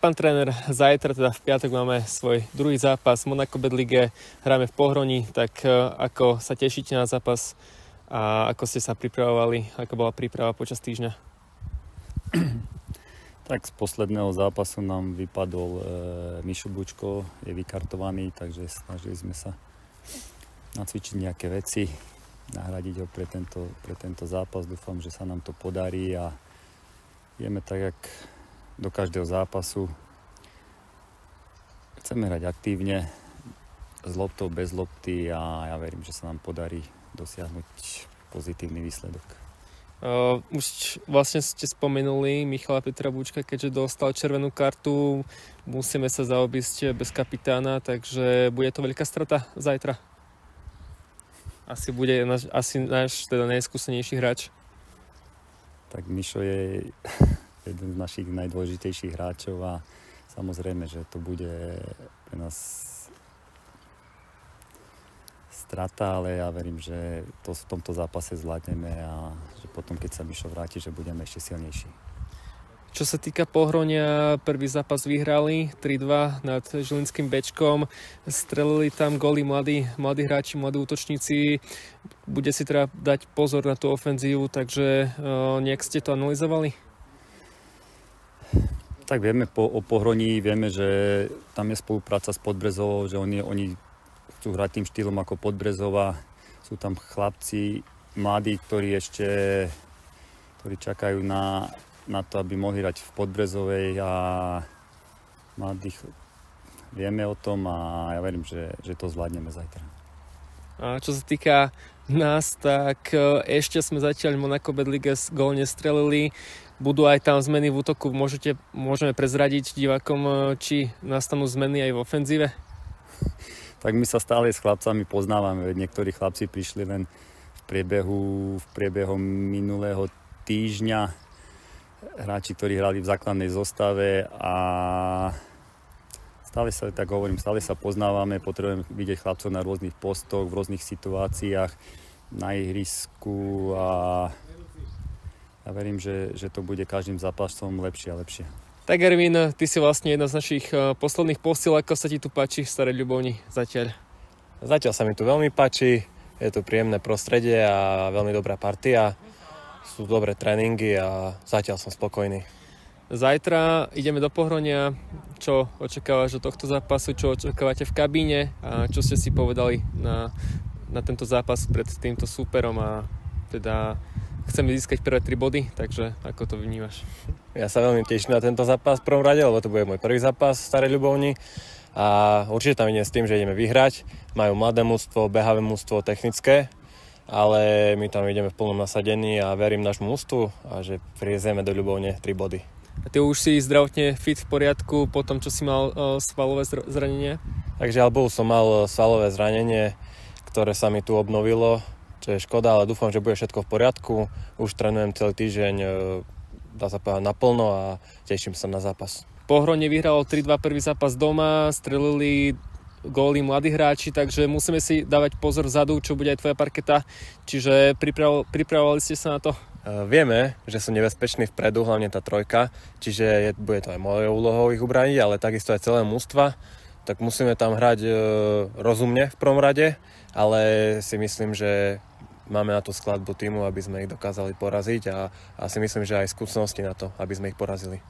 pán tréner, zajtra, teda v piatok máme svoj druhý zápas v Monaco Bet Lige, hráme v Pohroni, tak ako sa tešíte na zápas a ako ste sa pripravovali, ako bola príprava počas týždňa? Tak z posledného zápasu nám vypadol Mišo Bučko, je vykartovaný, takže snažili sme sa nacvičiť nejaké veci, nahradiť ho pre tento zápas. Dúfam, že sa nám to podarí a ideme tak, jak do každého zápasu. Chceme hrať aktívne, s loptou, bez lopty a ja verím, že sa nám podarí dosiahnuť pozitívny výsledok. Už vlastne ste spomenuli Michala Petra Bučka, keďže dostal červenú kartu, musíme sa zaobísť bez kapitána, takže bude to veľká strata zajtra. Asi bude náš teda najskúsenejší hráč. Tak Mišo je jeden z našich najdôležitejších hráčov a samozrejme, že to bude pre nás strata, ale ja verím, že to v tomto zápase zvládneme a že potom, keď sa Mišo vráti, že budeme ešte silnejší. Čo sa týka Pohronia, prvý zápas vyhrali 3-2 nad Žilinským Bečkom. Strelili tam góly mladí hráči, mladí útočníci. Bude si teda dať pozor na tú ofenzívu, takže nejak ste to analyzovali? Tak vieme o Pohroní, vieme, že tam je spolupráca s Podbrezovou, že oni chcú hrať tým štýlom ako Podbrezova. Sú tam chlapci mladí, ktorí čakajú na to, aby mohli hrať v Podbrezovej a mladých vieme o tom a ja verím, že to zvládneme zajtra. A čo sa týka nás, tak ešte sme zatiaľ Monaco Bet Lige gól nestrelili. Budú aj tam zmeny v útoku, môžeme prezradiť divákom, či nastanú zmeny aj v ofenzíve? Tak my sa stále s chlapcami poznávame, niektorí chlapci prišli len v priebehu minulého týždňa, hráči, ktorí hrali v základnej zostave a stále sa poznávame, potrebujeme vidieť chlapcov na rôznych postoch, v rôznych situáciách na ihrisku a ja verím, že to bude každým zápasom lepšie a lepšie. Tak Ervin, ty si vlastne jedna z našich posledných posíl, ako sa ti tu páči v Starej Ľubovni zatiaľ? Zatiaľ sa mi tu veľmi páči, je tu príjemné prostredie a veľmi dobrá partia. Sú dobré tréningy a zatiaľ som spokojný. Zajtra ideme do Pohronia. Čo očakávaš od tohto zápasu? Čo očakávate v kabíne? A čo ste si povedali na tento zápas pred týmto súperom? A teda chceme získať prvé 3 body, takže ako to vnímaš? Ja sa veľmi teším na tento zápas v prvom rade, lebo to bude môj prvý zápas v Starej Ľubovni. A určite tam idem s tým, že ideme vyhrať. Majú mladé mužstvo, behavé mužstvo, technické. Ale my tam ideme v plnom nasadení a verím nášmu mužstvu a že priezieme do Ľubovne 3 body. A ty už si zdravotne fit v poriadku po tom, čo si mal svalové zranenie? Takže alebo som mal svalové zranenie, ktoré sa mi tu obnovilo, čo je škoda, ale dúfam, že bude všetko v poriadku. Už trénujem celý týždeň, dá sa povedať, naplno a teším sa na zápas. Pohronie vyhralo 3-2 prvý zápas doma, strelili góly mladí hráči, takže musíme si dávať pozor vzadu, čo bude aj tvoja parketa. Čiže pripravovali ste sa na to? Vieme, že sú nebezpeční vpredu, hlavne tá trojka, čiže bude to aj mojou úlohou ich ubrániť, ale takisto aj celé mužstva. Tak musíme tam hrať rozumne v prvom rade, ale si myslím, že máme na tú skladbu týmu, aby sme ich dokázali poraziť a si myslím, že aj skúsenosti na to, aby sme ich porazili.